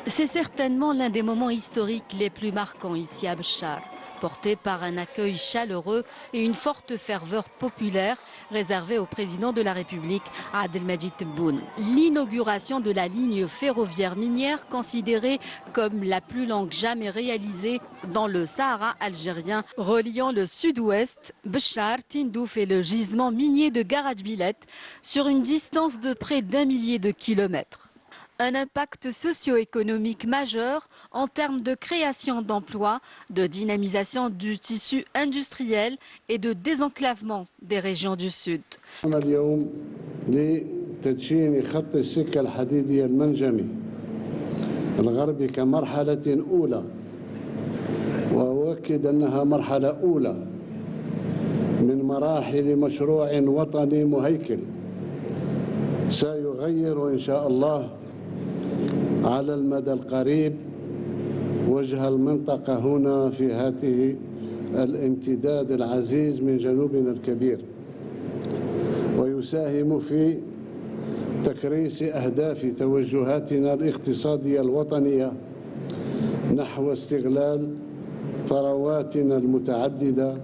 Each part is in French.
C'est certainement l'un des moments historiques les plus marquants ici à Béchar, porté par un accueil chaleureux et une forte ferveur populaire réservée au président de la République, Abdelmadjid Tebboune. L'inauguration de la ligne ferroviaire minière, considérée comme la plus longue jamais réalisée dans le Sahara algérien, reliant le sud-ouest, Béchar, Tindouf et le gisement minier de Garage Billet, sur une distance de près d'1 millier de kilomètres. Un impact socio-économique majeur en termes de création d'emplois, de dynamisation du tissu industriel et de désenclavement des régions du Sud. اليوم لتدشين خط السكة الحديدية المنجمي الغربي كمرحلة أولى، وأؤكد أنها مرحلة أولى من مراحل مشروع وطني مهيكل سيغير إن شاء الله على المدى القريب وجه المنطقة هنا في هذه الامتداد العزيز من جنوبنا الكبير، ويساهم في تكريس أهداف توجهاتنا الاقتصادية الوطنية نحو استغلال ثرواتنا المتعددة.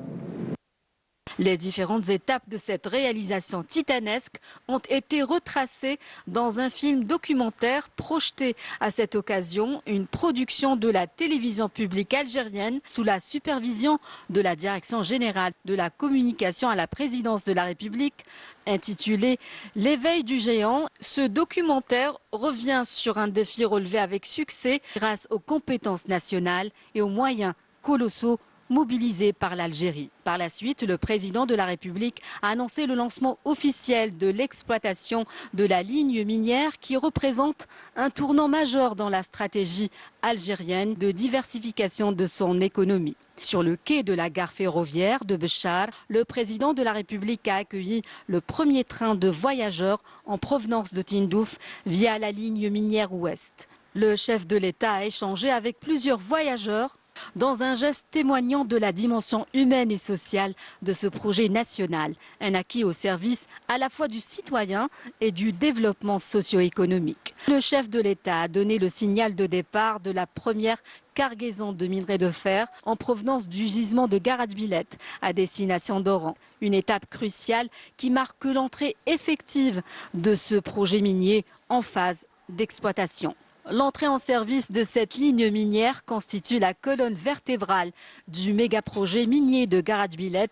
Les différentes étapes de cette réalisation titanesque ont été retracées dans un film documentaire projeté à cette occasion, une production de la télévision publique algérienne sous la supervision de la Direction générale de la communication à la présidence de la République, intitulé L'éveil du géant. Ce documentaire revient sur un défi relevé avec succès grâce aux compétences nationales et aux moyens colossaux mobilisé par l'Algérie. Par la suite, le président de la République a annoncé le lancement officiel de l'exploitation de la ligne minière qui représente un tournant majeur dans la stratégie algérienne de diversification de son économie. Sur le quai de la gare ferroviaire de Béchar, le président de la République a accueilli le premier train de voyageurs en provenance de Tindouf via la ligne minière ouest. Le chef de l'État a échangé avec plusieurs voyageurs dans un geste témoignant de la dimension humaine et sociale de ce projet national, un acquis au service à la fois du citoyen et du développement socio-économique. Le chef de l'État a donné le signal de départ de la première cargaison de minerai de fer en provenance du gisement de Garage Billet à destination d'Oran. Une étape cruciale qui marque l'entrée effective de ce projet minier en phase d'exploitation. L'entrée en service de cette ligne minière constitue la colonne vertébrale du méga-projet minier de Garage Billet,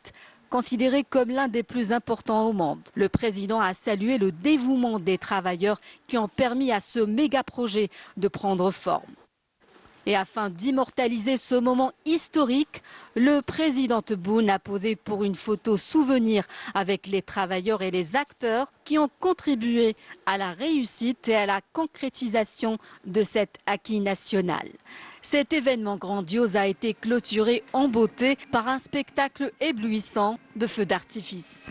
considéré comme l'un des plus importants au monde. Le président a salué le dévouement des travailleurs qui ont permis à ce méga-projet de prendre forme. Et afin d'immortaliser ce moment historique, le président Tebboune a posé pour une photo souvenir avec les travailleurs et les acteurs qui ont contribué à la réussite et à la concrétisation de cet acquis national. Cet événement grandiose a été clôturé en beauté par un spectacle éblouissant de feux d'artifice.